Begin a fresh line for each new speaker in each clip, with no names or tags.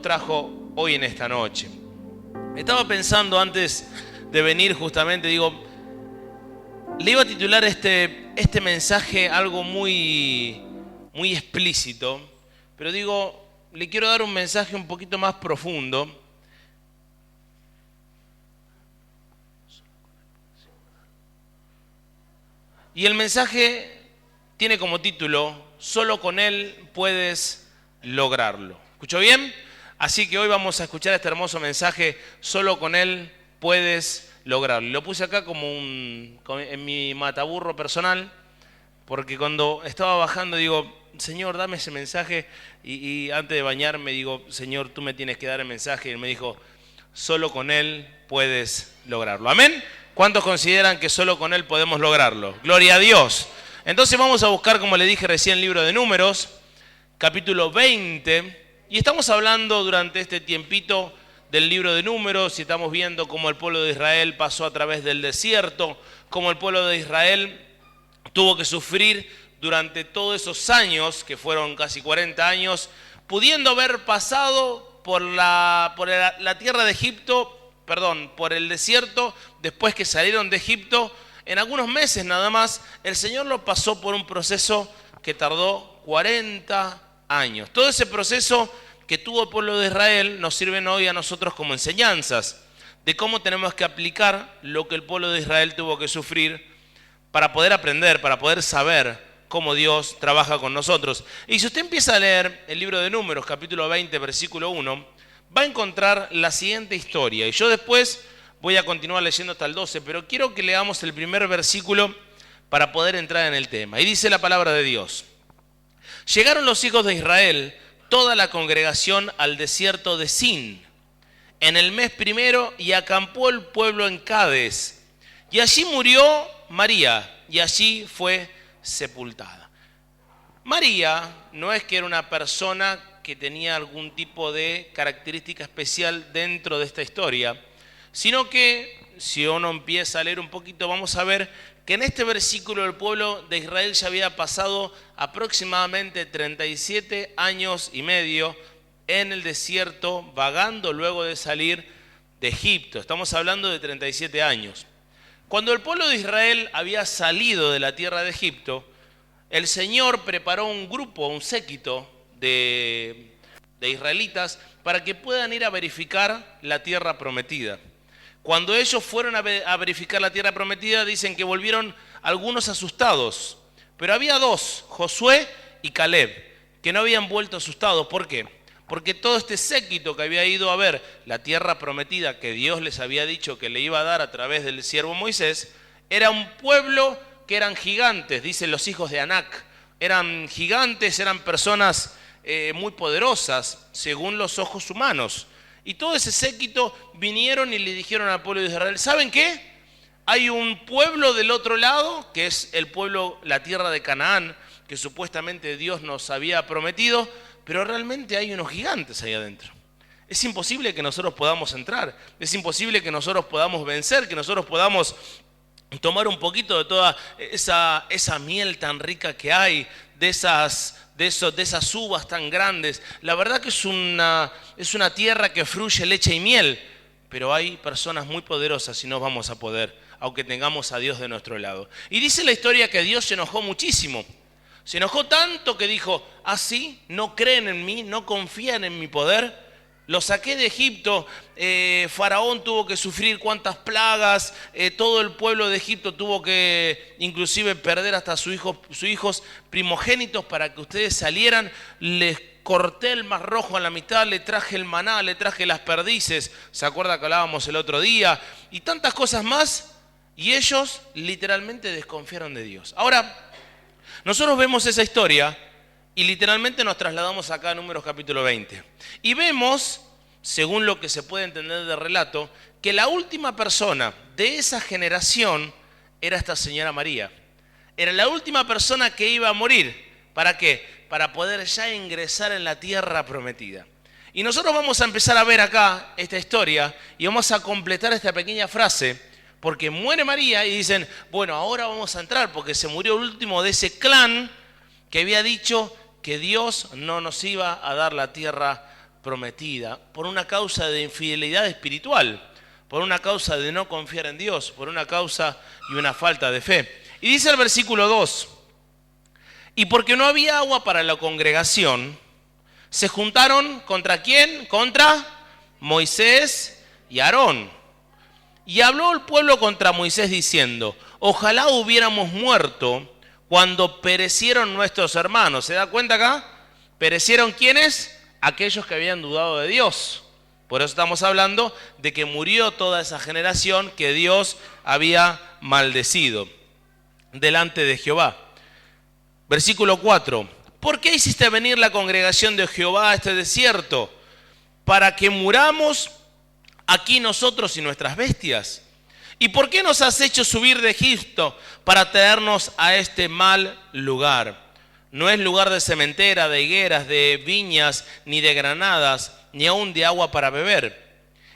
trajo hoy en esta noche. Estaba pensando antes de venir justamente, digo, le iba a titular este mensaje algo muy explícito, pero digo, le quiero dar un mensaje un poquito más profundo. Y el mensaje tiene como título, solo con Él puedes lograrlo. ¿Escuchó bien? Así que hoy vamos a escuchar este hermoso mensaje, solo con Él puedes lograrlo. Lo puse acá en mi mataburro personal, porque cuando estaba bajando digo, Señor, dame ese mensaje, y antes de bañarme digo, Señor, tú me tienes que dar el mensaje, y Él me dijo, solo con Él puedes lograrlo. ¿Amén? ¿Cuántos consideran que solo con Él podemos lograrlo? ¡Gloria a Dios! Entonces vamos a buscar, como le dije recién, el libro de Números, capítulo 20, y estamos hablando durante este tiempito del libro de Números, y estamos viendo cómo el pueblo de Israel pasó a través del desierto, cómo el pueblo de Israel tuvo que sufrir durante todos esos años, que fueron casi 40 años, pudiendo haber pasado por la tierra de Egipto, por el desierto, después que salieron de Egipto, en algunos meses nada más, el Señor lo pasó por un proceso que tardó 40 años. Todo ese proceso que tuvo el pueblo de Israel nos sirven hoy a nosotros como enseñanzas de cómo tenemos que aplicar lo que el pueblo de Israel tuvo que sufrir para poder aprender, para poder saber cómo Dios trabaja con nosotros. Y si usted empieza a leer el libro de Números, capítulo 20, versículo 1, va a encontrar la siguiente historia. Y yo después voy a continuar leyendo hasta el 12, pero quiero que leamos el primer versículo para poder entrar en el tema. Y dice la palabra de Dios. Llegaron los hijos de Israel, toda la congregación, al desierto de Sin, en el mes primero, y acampó el pueblo en Cades. Y allí murió María, y allí fue sepultada. María no es que era una persona que tenía algún tipo de característica especial dentro de esta historia, sino que si uno empieza a leer un poquito, vamos a ver que en este versículo el pueblo de Israel ya había pasado aproximadamente 37 años y medio en el desierto, vagando luego de salir de Egipto. Estamos hablando de 37 años. Cuando el pueblo de Israel había salido de la tierra de Egipto, el Señor preparó un grupo, un séquito de israelitas para que puedan ir a verificar la tierra prometida. Cuando ellos fueron a verificar la tierra prometida, dicen que volvieron algunos asustados, pero había dos, Josué y Caleb, que no habían vuelto asustados. ¿Por qué? Porque todo este séquito que había ido a ver la tierra prometida que Dios les había dicho que le iba a dar a través del siervo Moisés, era un pueblo que eran gigantes, dicen los hijos de Anac. Eran gigantes, eran personas muy poderosas según los ojos humanos. Y todo ese séquito vinieron y le dijeron al pueblo de Israel, ¿saben qué? Hay un pueblo del otro lado, que es el pueblo, la tierra de Canaán, que supuestamente Dios nos había prometido, pero realmente hay unos gigantes ahí adentro. Es imposible que nosotros podamos entrar, es imposible que nosotros podamos vencer, que nosotros podamos tomar un poquito de toda esa miel tan rica que hay, de esas uvas tan grandes. La verdad que es una tierra que fluye leche y miel, pero hay personas muy poderosas y no vamos a poder, aunque tengamos a Dios de nuestro lado. Y dice la historia que Dios se enojó muchísimo. Se enojó tanto que dijo, ¿así no creen en mí, no confían en mi poder? Los saqué de Egipto, Faraón tuvo que sufrir cuantas plagas, todo el pueblo de Egipto tuvo que inclusive perder hasta sus hijos primogénitos para que ustedes salieran. Les corté el mar rojo a la mitad, le traje el maná, le traje las perdices, ¿se acuerda que hablábamos el otro día? Y tantas cosas más, y ellos literalmente desconfiaron de Dios. Ahora, nosotros vemos esa historia y literalmente nos trasladamos acá a Números capítulo 20. Y vemos, según lo que se puede entender del relato, que la última persona de esa generación era esta señora María. Era la última persona que iba a morir. ¿Para qué? Para poder ya ingresar en la tierra prometida. Y nosotros vamos a empezar a ver acá esta historia y vamos a completar esta pequeña frase, porque muere María y dicen, bueno, ahora vamos a entrar porque se murió el último de ese clan que había dicho que Dios no nos iba a dar la tierra prometida por una causa de infidelidad espiritual, por una causa de no confiar en Dios, por una causa y una falta de fe. Y dice el versículo 2, y porque no había agua para la congregación, se juntaron ¿contra quién? Contra Moisés y Aarón. Y habló el pueblo contra Moisés diciendo, ojalá hubiéramos muerto cuando perecieron nuestros hermanos. ¿Se da cuenta acá? ¿Perecieron quiénes? Aquellos que habían dudado de Dios. Por eso estamos hablando de que murió toda esa generación que Dios había maldecido delante de Jehová. Versículo 4. ¿Por qué hiciste venir la congregación de Jehová a este desierto? ¿Para que muramos aquí nosotros y nuestras bestias? ¿Y por qué nos has hecho subir de Egipto para traernos a este mal lugar? No es lugar de sementera, de higueras, de viñas, ni de granadas, ni aun de agua para beber.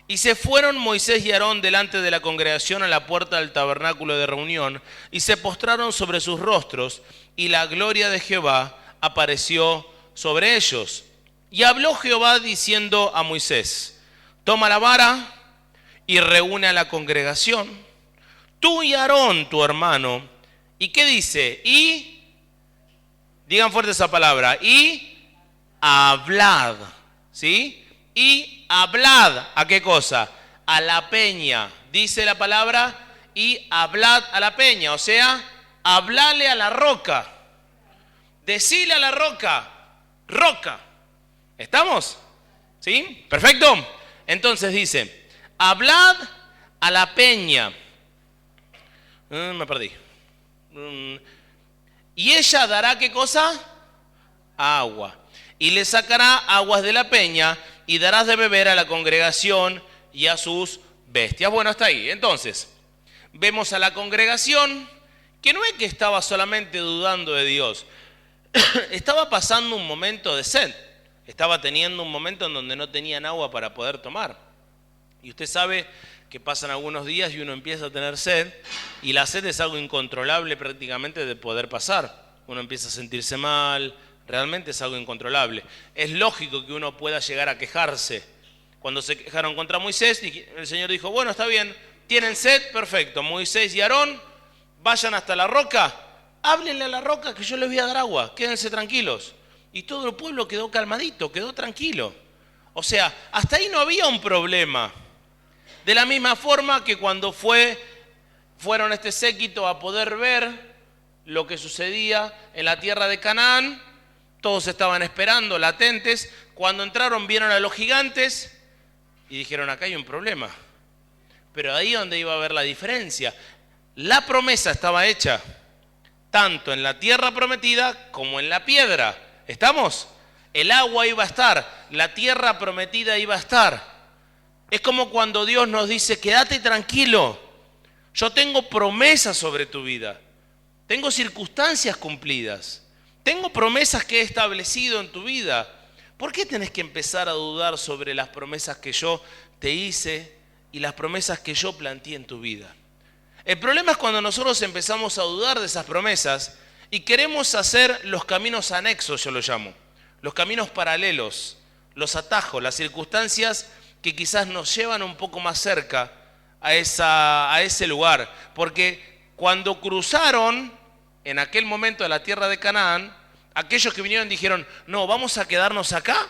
Y se fueron Moisés y Aarón delante de la congregación a la puerta del tabernáculo de reunión, y se postraron sobre sus rostros, y la gloria de Jehová apareció sobre ellos. Y habló Jehová diciendo a Moisés, toma la vara y reúne a la congregación, tú y Aarón tu hermano. ¿Y qué dice? Y, digan fuerte esa palabra, y hablad, ¿sí? Y hablad, ¿a qué cosa? A la peña, dice la palabra, y hablad a la peña, o sea, hablale a la roca, decile a la roca, roca, ¿estamos? ¿Sí? ¿Perfecto? Entonces dice, hablad a la peña, me perdí, y ella dará, ¿qué cosa? Agua, y le sacará aguas de la peña, y darás de beber a la congregación y a sus bestias. Bueno, hasta ahí. Entonces, vemos a la congregación que no es que estaba solamente dudando de Dios, estaba pasando un momento de sed, estaba teniendo un momento en donde no tenían agua para poder tomar. Y usted sabe que pasan algunos días y uno empieza a tener sed, y la sed es algo incontrolable prácticamente de poder pasar. Uno empieza a sentirse mal. Realmente es algo incontrolable. Es lógico que uno pueda llegar a quejarse. Cuando se quejaron contra Moisés, el Señor dijo, bueno, está bien, tienen sed, perfecto. Moisés y Aarón, vayan hasta la roca, háblenle a la roca que yo les voy a dar agua, quédense tranquilos. Y todo el pueblo quedó calmadito, quedó tranquilo. O sea, hasta ahí no había un problema. De la misma forma que cuando fueron este séquito a poder ver lo que sucedía en la tierra de Canaán, todos estaban esperando, latentes. Cuando entraron vieron a los gigantes y dijeron, acá hay un problema. Pero ahí donde iba a haber la diferencia. La promesa estaba hecha, tanto en la tierra prometida como en la piedra. ¿Estamos? El agua iba a estar, la tierra prometida iba a estar. Es como cuando Dios nos dice, quédate tranquilo, yo tengo promesas sobre tu vida, tengo circunstancias cumplidas. Tengo promesas que he establecido en tu vida. ¿Por qué tenés que empezar a dudar sobre las promesas que yo te hice y las promesas que yo planteé en tu vida? El problema es cuando nosotros empezamos a dudar de esas promesas y queremos hacer los caminos anexos, yo lo llamo, los caminos paralelos, los atajos, las circunstancias que quizás nos llevan un poco más cerca a ese lugar. Porque cuando cruzaron en aquel momento de la tierra de Canaán, aquellos que vinieron dijeron, no, vamos a quedarnos acá,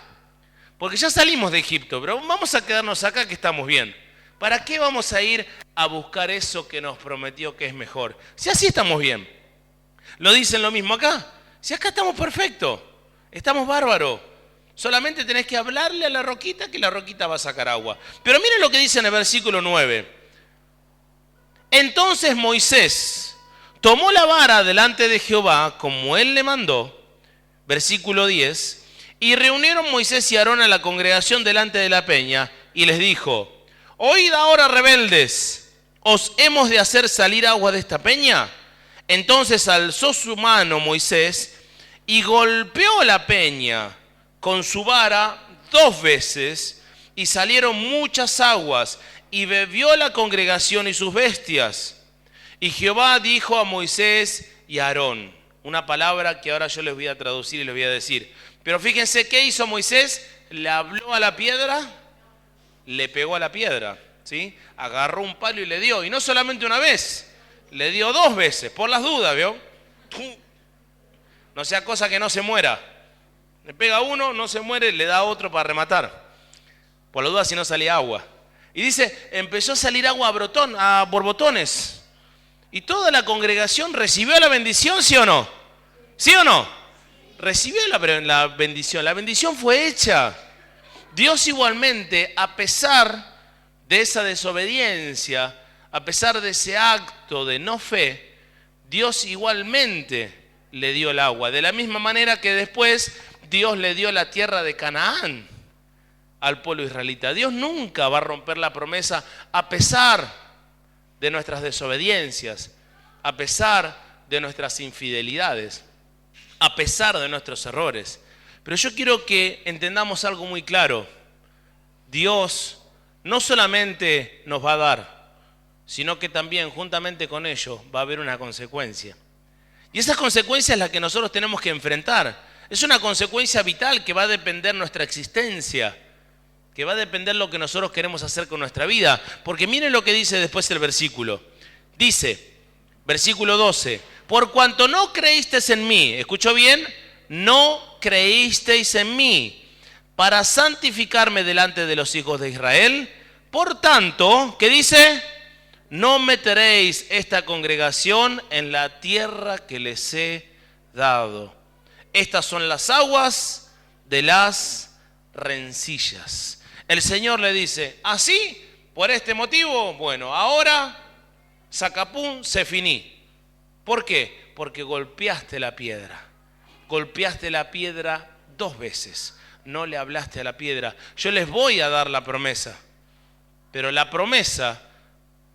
porque ya salimos de Egipto, pero vamos a quedarnos acá que estamos bien. ¿Para qué vamos a ir a buscar eso que nos prometió que es mejor? Si así estamos bien. ¿Lo dicen lo mismo acá? Si acá estamos perfectos, estamos bárbaros. Solamente tenés que hablarle a la roquita que la roquita va a sacar agua. Pero miren lo que dice en el versículo 9. Entonces Moisés tomó la vara delante de Jehová, como él le mandó, versículo 10, y reunieron Moisés y Aarón a la congregación delante de la peña, y les dijo, oíd ahora, rebeldes, ¿os hemos de hacer salir agua de esta peña? Entonces alzó su mano Moisés y golpeó la peña con su vara 2 veces, y salieron muchas aguas, y bebió la congregación y sus bestias. Y Jehová dijo a Moisés y a Aarón, una palabra que ahora yo les voy a traducir y les voy a decir. Pero fíjense, ¿qué hizo Moisés? le habló a la piedra, le pegó a la piedra, ¿sí? Agarró un palo y le dio. Y no solamente una vez, le dio 2 veces, por las dudas, ¿vio? No sea cosa que no se muera. Le pega a uno, no se muere, le da a otro para rematar. Por las dudas si no salía agua. Y dice, empezó a salir agua a borbotones. Y toda la congregación recibió la bendición, ¿sí o no? ¿Sí o no? Recibió la bendición. La bendición fue hecha. Dios igualmente, a pesar de esa desobediencia, a pesar de ese acto de no fe, Dios igualmente le dio el agua. De la misma manera que después Dios le dio la tierra de Canaán al pueblo israelita. Dios nunca va a romper la promesa a pesar de nuestras desobediencias, a pesar de nuestras infidelidades, a pesar de nuestros errores. Pero yo quiero que entendamos algo muy claro. Dios no solamente nos va a dar, sino que también juntamente con ello va a haber una consecuencia. Y esa consecuencia es la que nosotros tenemos que enfrentar. Es una consecuencia vital que va a depender nuestra existencia, que va a depender lo que nosotros queremos hacer con nuestra vida. Porque miren lo que dice después el versículo. Dice, versículo 12, por cuanto no creísteis en mí, ¿escuchó bien? No creísteis en mí, para santificarme delante de los hijos de Israel. Por tanto, ¿qué dice? No meteréis esta congregación en la tierra que les he dado. Estas son las aguas de las rencillas. El Señor le dice, ¿así? ¿Por este motivo? Bueno, ahora, sacapum, se finí. ¿Por qué? Porque golpeaste la piedra. Golpeaste la piedra 2 veces. No le hablaste a la piedra. Yo les voy a dar la promesa. Pero la promesa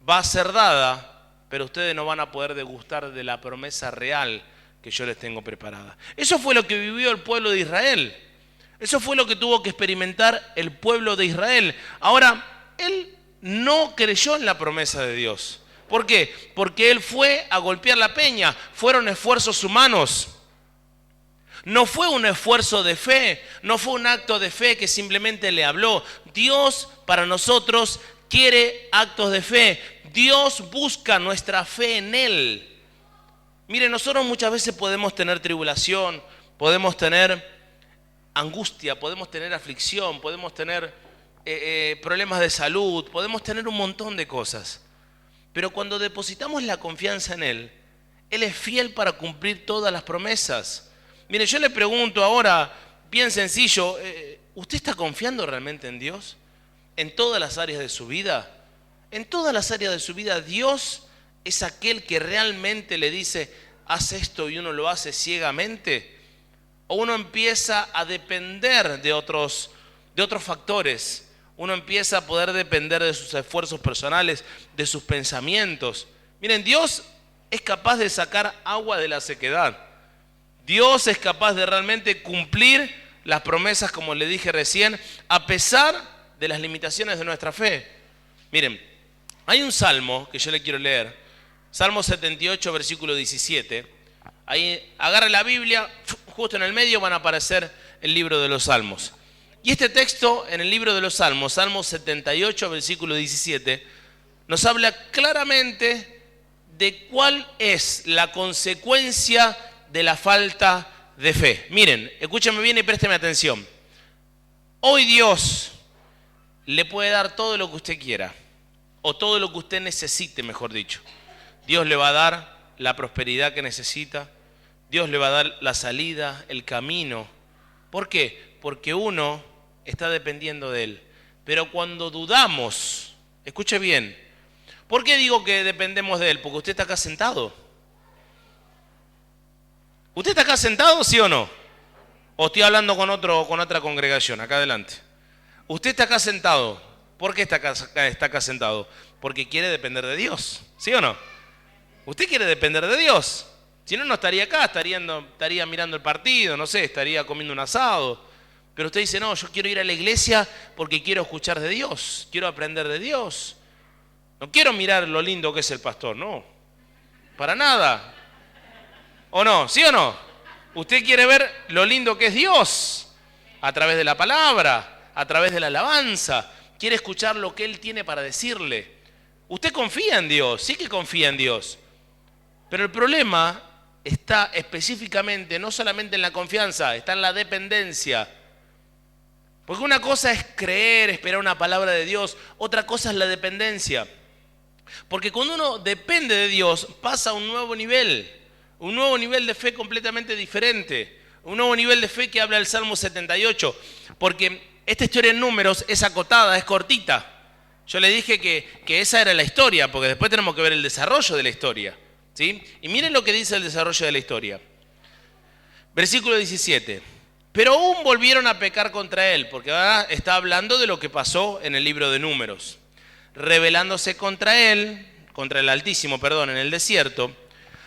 va a ser dada, pero ustedes no van a poder degustar de la promesa real que yo les tengo preparada. Eso fue lo que vivió el pueblo de Israel. Eso fue lo que tuvo que experimentar el pueblo de Israel. Ahora, él no creyó en la promesa de Dios. ¿Por qué? Porque él fue a golpear la peña. Fueron esfuerzos humanos. No fue un esfuerzo de fe, no fue un acto de fe que simplemente le habló. Dios para nosotros quiere actos de fe. Dios busca nuestra fe en Él. Mire, nosotros muchas veces podemos tener tribulación, podemos tener angustia, podemos tener aflicción, podemos tener problemas de salud, podemos tener un montón de cosas. Pero cuando depositamos la confianza en Él, Él es fiel para cumplir todas las promesas. Mire, yo le pregunto ahora, bien sencillo, ¿usted está confiando realmente en Dios? ¿En todas las áreas de su vida? En todas las áreas de su vida, Dios es aquel que realmente le dice, haz esto y uno lo hace ciegamente. O uno empieza a depender de otros factores. Uno empieza a poder depender de sus esfuerzos personales, de sus pensamientos. Miren, Dios es capaz de sacar agua de la sequedad. Dios es capaz de realmente cumplir las promesas, como le dije recién, a pesar de las limitaciones de nuestra fe. Miren, hay un salmo que yo le quiero leer, Salmo 78, versículo 17. Ahí agarra la Biblia, justo en el medio van a aparecer el libro de los Salmos. Y este texto en el libro de los Salmos, Salmo 78, versículo 17, nos habla claramente de cuál es la consecuencia de la falta de fe. Miren, escúchenme bien y présteme atención. Hoy Dios le puede dar todo lo que usted quiera, o todo lo que usted necesite, mejor dicho. Dios le va a dar la prosperidad que necesita, Dios le va a dar la salida, el camino. ¿Por qué? Porque uno está dependiendo de Él. Pero cuando dudamos, escuche bien, ¿por qué digo que dependemos de Él? Porque usted está acá sentado. ¿Usted está acá sentado, sí o no? ¿O estoy hablando con otra congregación, acá adelante? Usted está acá sentado. ¿Por qué está acá sentado? Porque quiere depender de Dios, ¿sí o no? Usted quiere depender de Dios. Si no, no estaría acá, estaría mirando el partido, no sé, estaría comiendo un asado. Pero usted dice, no, yo quiero ir a la iglesia porque quiero escuchar de Dios, quiero aprender de Dios. No quiero mirar lo lindo que es el pastor, no, para nada. ¿O no? ¿Sí o no? Usted quiere ver lo lindo que es Dios. A través de la palabra, a través de la alabanza. Quiere escuchar lo que Él tiene para decirle. Usted confía en Dios, sí que confía en Dios. Pero el problema está específicamente, no solamente en la confianza, está en la dependencia. Porque una cosa es creer, esperar una palabra de Dios, otra cosa es la dependencia. Porque cuando uno depende de Dios, pasa a un nuevo nivel de fe completamente diferente, un nuevo nivel de fe que habla el Salmo 78, porque esta historia en Números es acotada, es cortita. Yo le dije que esa era la historia, porque después tenemos que ver el desarrollo de la historia, ¿sí? Y miren lo que dice el desarrollo de la historia. Versículo 17. Pero aún volvieron a pecar contra él, porque ahora está hablando de lo que pasó en el libro de Números. Rebelándose contra él, contra el Altísimo, perdón, en el desierto,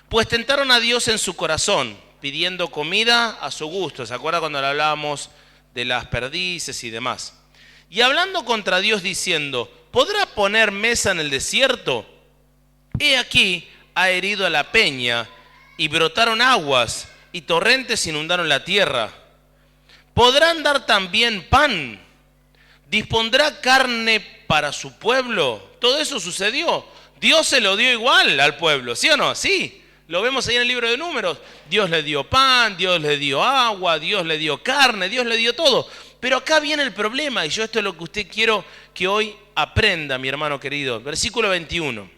pues tentaron a Dios en su corazón, pidiendo comida a su gusto. ¿Se acuerda cuando hablábamos de las perdices y demás? Y hablando contra Dios diciendo, ¿podrá poner mesa en el desierto? He aquí, ha herido a la peña, y brotaron aguas, y torrentes inundaron la tierra. ¿Podrán dar también pan? ¿Dispondrá carne para su pueblo? Todo eso sucedió. Dios se lo dio igual al pueblo, ¿sí o no? Sí, lo vemos ahí en el libro de Números. Dios le dio pan, Dios le dio agua, Dios le dio carne, Dios le dio todo. Pero acá viene el problema, y yo esto es lo que usted quiero que hoy aprenda, mi hermano querido. Versículo 21.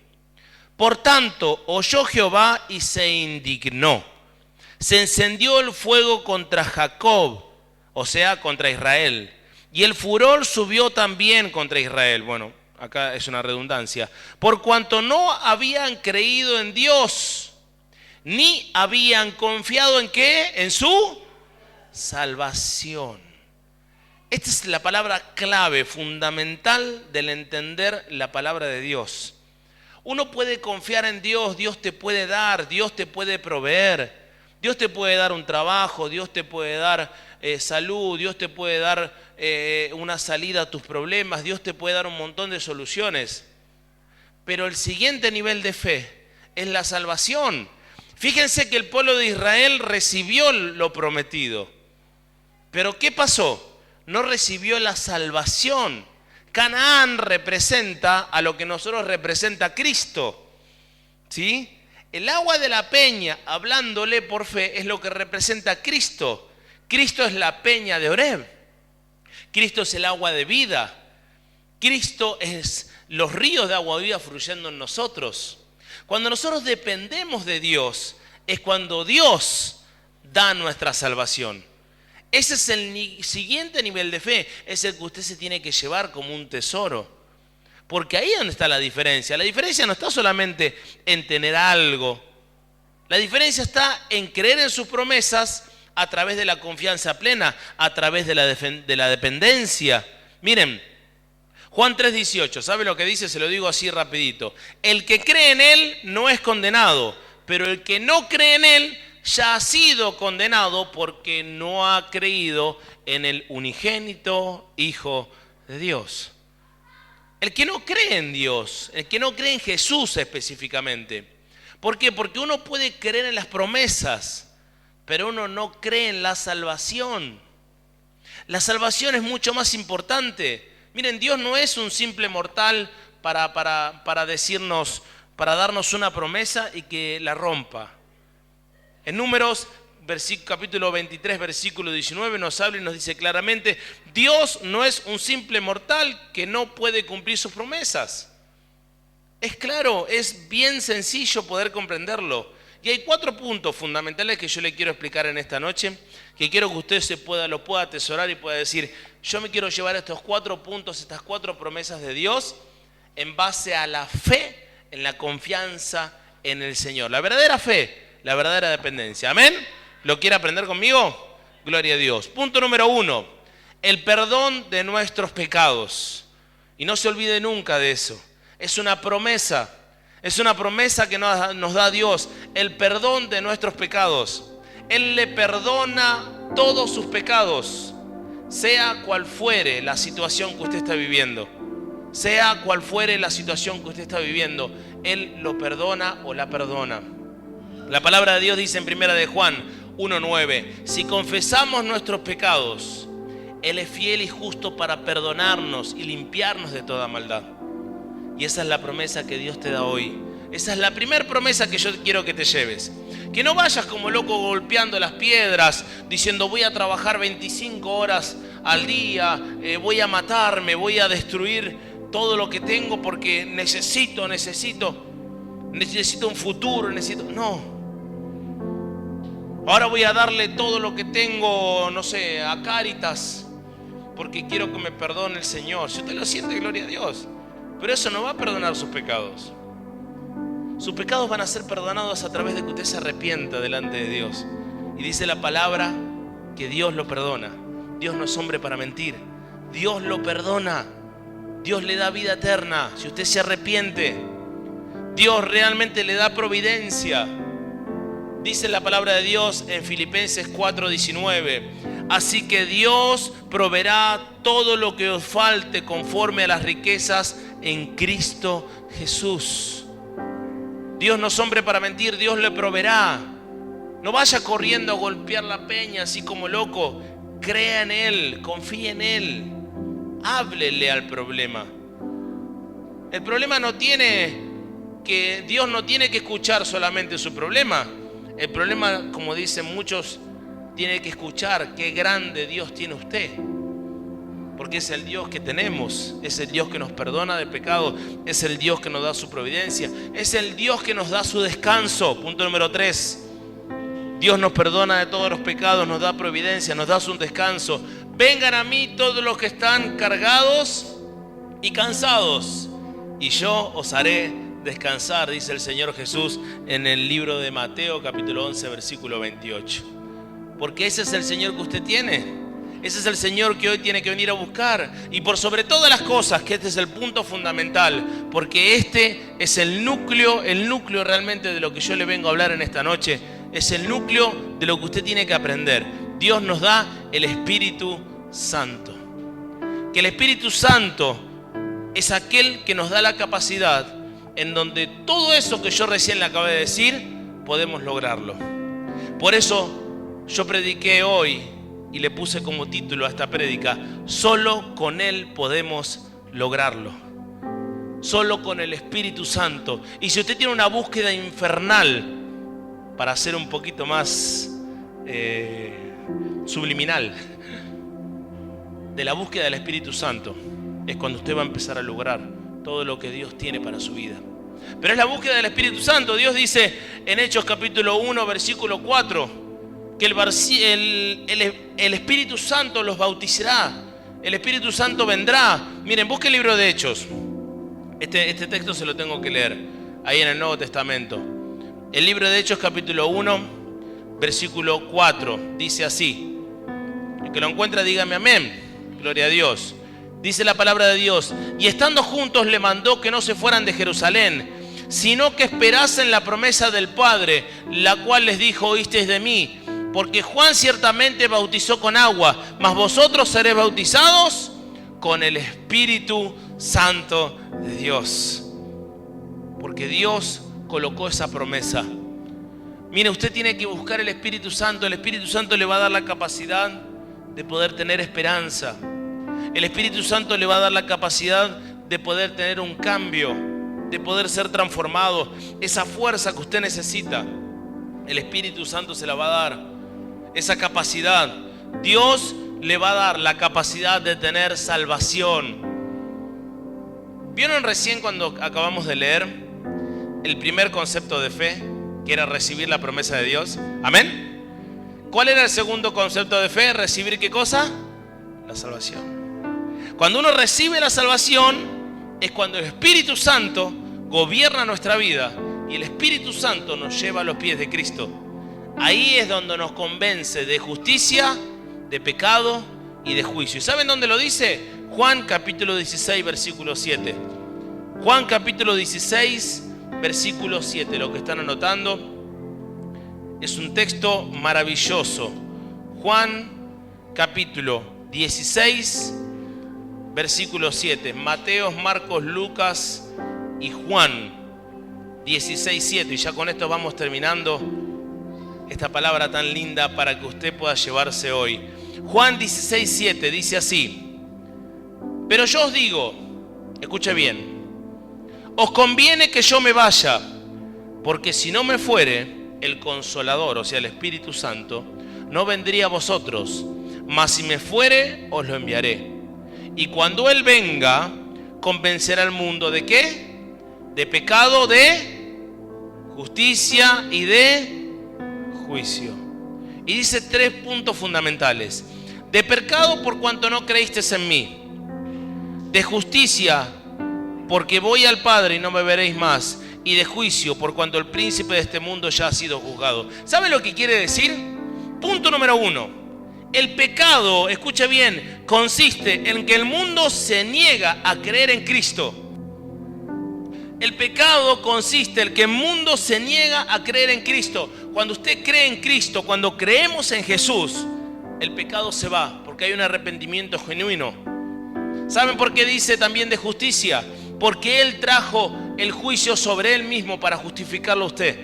Por tanto, oyó Jehová y se indignó. Se encendió el fuego contra Jacob, o sea, contra Israel. Y el furor subió también contra Israel. Bueno, acá es una redundancia. Por cuanto no habían creído en Dios, ni habían confiado en ¿qué? En su salvación. Esta es la palabra clave, fundamental del entender la palabra de Dios. Uno puede confiar en Dios, Dios te puede dar, Dios te puede proveer. Dios te puede dar un trabajo, Dios te puede dar salud, Dios te puede dar una salida a tus problemas, Dios te puede dar un montón de soluciones. Pero el siguiente nivel de fe es la salvación. Fíjense que el pueblo de Israel recibió lo prometido. Pero ¿qué pasó? No recibió la salvación. Canaán representa a lo que nosotros representa Cristo, ¿sí? El agua de la peña, hablándole por fe, es lo que representa a Cristo. Cristo es la peña de Oreb. Cristo es el agua de vida. Cristo es los ríos de agua viva fluyendo en nosotros. Cuando nosotros dependemos de Dios, es cuando Dios da nuestra salvación. Ese es el siguiente nivel de fe, es el que usted se tiene que llevar como un tesoro. Porque ahí es donde está la diferencia. La diferencia no está solamente en tener algo. La diferencia está en creer en sus promesas a través de la confianza plena, a través de la dependencia. Miren, Juan 3:18, ¿sabe lo que dice? Se lo digo así rapidito. El que cree en Él no es condenado, pero el que no cree en Él ya ha sido condenado porque no ha creído en el unigénito Hijo de Dios. El que no cree en Dios, el que no cree en Jesús específicamente. ¿Por qué? Porque uno puede creer en las promesas, pero uno no cree en la salvación. La salvación es mucho más importante. Miren, Dios no es un simple mortal para decirnos, para darnos una promesa y que la rompa. En Números, capítulo 23, versículo 19, nos habla y nos dice claramente, Dios no es un simple mortal que no puede cumplir sus promesas. Es claro, es bien sencillo poder comprenderlo. Y hay 4 puntos fundamentales que yo le quiero explicar en esta noche, que quiero que usted lo pueda atesorar y pueda decir, yo me quiero llevar estos 4 puntos, estas 4 promesas de Dios, en base a la fe, en la confianza en el Señor. La verdadera fe, la verdadera dependencia. ¿Amén? ¿Lo quiere aprender conmigo? Gloria a Dios. Punto número 1, el perdón de nuestros pecados. Y no se olvide nunca de eso. Es una promesa que nos da Dios, el perdón de nuestros pecados. Él le perdona todos sus pecados, sea cual fuere la situación que usted está viviendo. Sea cual fuere la situación que usted está viviendo, Él lo perdona o la perdona. La palabra de Dios dice en 1 de Juan 1:9, si confesamos nuestros pecados, Él es fiel y justo para perdonarnos y limpiarnos de toda maldad. Y esa es la promesa que Dios te da hoy. Esa es la primera promesa que yo quiero que te lleves. Que no vayas como loco golpeando las piedras, diciendo voy a trabajar 25 horas al día, voy a matarme, voy a destruir todo lo que tengo porque necesito un futuro, No. Ahora voy a darle todo lo que tengo, no sé, a Cáritas, porque quiero que me perdone el Señor. Si usted lo siente, gloria a Dios. Pero eso no va a perdonar sus pecados. Sus pecados van a ser perdonados a través de que usted se arrepienta delante de Dios. Y dice la palabra que Dios lo perdona. Dios no es hombre para mentir. Dios lo perdona. Dios le da vida eterna si usted se arrepiente. Dios realmente le da providencia. Dice la palabra de Dios en Filipenses 4:19. Así que Dios proveerá todo lo que os falte conforme a las riquezas en Cristo Jesús. Dios no es hombre para mentir, Dios le proveerá. No vaya corriendo a golpear la peña así como loco. Crea en Él, confíe en Él. Háblele al problema. El problema Dios no tiene que escuchar solamente su problema. El problema, como dicen muchos, tiene que escuchar qué grande Dios tiene usted. Porque es el Dios que tenemos, es el Dios que nos perdona de pecado, es el Dios que nos da su providencia, es el Dios que nos da su descanso. Punto número 3. Dios nos perdona de todos los pecados, nos da providencia, nos da su descanso. Vengan a mí todos los que están cargados y cansados, y yo os haré descansar, dice el Señor Jesús en el libro de Mateo capítulo 11 versículo 28. Porque ese es el Señor que usted tiene. Ese es el Señor que hoy tiene que venir a buscar. Y por sobre todas las cosas, que este es el punto fundamental, porque este es el núcleo realmente de lo que yo le vengo a hablar en esta noche. Es el núcleo de lo que usted tiene que aprender. Dios nos da el Espíritu Santo. Que el Espíritu Santo es aquel que nos da la capacidad en donde todo eso que yo recién le acabé de decir, podemos lograrlo. Por eso yo prediqué hoy y le puse como título a esta prédica: solo con Él podemos lograrlo. Solo con el Espíritu Santo. Y si usted tiene una búsqueda infernal, para ser un poquito más subliminal, de la búsqueda del Espíritu Santo, es cuando usted va a empezar a lograr todo lo que Dios tiene para su vida. Pero es la búsqueda del Espíritu Santo. Dios dice en Hechos capítulo 1 versículo 4 que el Espíritu Santo los bautizará. El Espíritu Santo vendrá. Miren, busque el libro de Hechos. Este texto se lo tengo que leer ahí en el Nuevo Testamento. El libro de Hechos capítulo 1 versículo 4 dice así. El que lo encuentra dígame amén. Gloria a Dios. Dice la palabra de Dios: y estando juntos le mandó que no se fueran de Jerusalén, sino que esperasen la promesa del Padre, la cual les dijo: oísteis de mí, porque Juan ciertamente bautizó con agua, mas vosotros seréis bautizados con el Espíritu Santo de Dios. Porque Dios colocó esa promesa. Mire, usted tiene que buscar el Espíritu Santo. El Espíritu Santo le va a dar la capacidad de poder tener esperanza. El Espíritu Santo le va a dar la capacidad de poder tener un cambio, de poder ser transformado. Esa fuerza que usted necesita, el Espíritu Santo se la va a dar. Esa capacidad. Dios le va a dar la capacidad de tener salvación. ¿Vieron recién cuando acabamos de leer el primer concepto de fe, que era recibir la promesa de Dios? ¿Amén? ¿Cuál era el segundo concepto de fe? ¿Recibir qué cosa? La salvación. Cuando uno recibe la salvación, es cuando el Espíritu Santo gobierna nuestra vida y el Espíritu Santo nos lleva a los pies de Cristo. Ahí es donde nos convence de justicia, de pecado y de juicio. ¿Y saben dónde lo dice? Juan capítulo 16, versículo 7. Juan capítulo 16, versículo 7. Lo que están anotando es un texto maravilloso. Juan capítulo 16, versículo 7. Mateo, Marcos, Lucas y Juan 16, 7. Y ya con esto vamos terminando esta palabra tan linda para que usted pueda llevarse hoy. Juan 16:7 dice así: pero yo os digo, escuche bien, os conviene que yo me vaya, porque si no me fuere, el Consolador, o sea el Espíritu Santo, no vendría a vosotros, mas si me fuere, os lo enviaré. Y cuando Él venga, convencerá al mundo ¿de qué? De pecado, de justicia y de juicio. Y dice 3 puntos fundamentales: de pecado, por cuanto no creísteis en mí; de justicia, porque voy al Padre y no me veréis más; y de juicio, por cuanto el príncipe de este mundo ya ha sido juzgado. ¿Sabe lo que quiere decir? Punto número 1. El pecado, escuche bien, consiste en que el mundo se niega a creer en Cristo. El pecado consiste en que el mundo se niega a creer en Cristo. Cuando usted cree en Cristo, cuando creemos en Jesús, el pecado se va, porque hay un arrepentimiento genuino. ¿Saben por qué dice también de justicia? Porque Él trajo el juicio sobre Él mismo para justificarlo a usted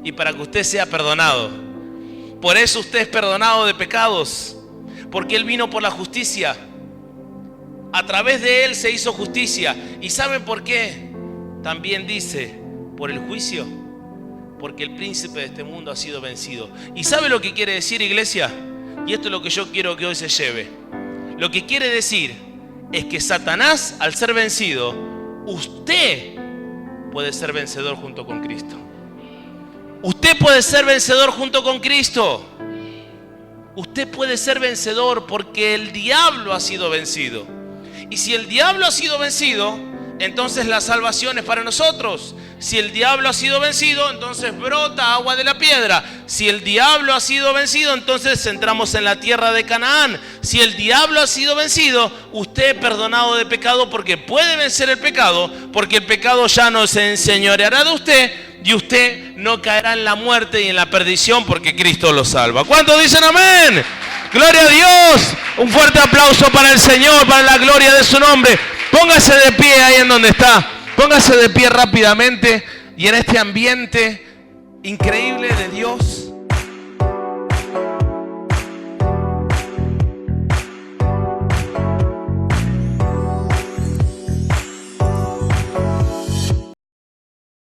y para que usted sea perdonado. Por eso usted es perdonado de pecados, porque Él vino por la justicia. A través de Él se hizo justicia. ¿Y saben por qué? También dice, por el juicio, porque el príncipe de este mundo ha sido vencido. ¿Y sabe lo que quiere decir, iglesia? Y esto es lo que yo quiero que hoy se lleve. Lo que quiere decir es que Satanás, al ser vencido, usted puede ser vencedor junto con Cristo. Usted puede ser vencedor junto con Cristo. Usted puede ser vencedor porque el diablo ha sido vencido. Y si el diablo ha sido vencido, entonces la salvación es para nosotros. Si el diablo ha sido vencido, entonces brota agua de la piedra. Si el diablo ha sido vencido, entonces entramos en la tierra de Canaán. Si el diablo ha sido vencido, usted es perdonado de pecado, porque puede vencer el pecado, porque el pecado ya no se enseñoreará de usted y usted no caerá en la muerte y en la perdición, porque Cristo lo salva. ¿Cuántos dicen amén? Gloria a Dios. Un fuerte aplauso para el Señor, para la gloria de su nombre. Póngase de pie ahí en donde está. Póngase de pie rápidamente y en este ambiente increíble de Dios.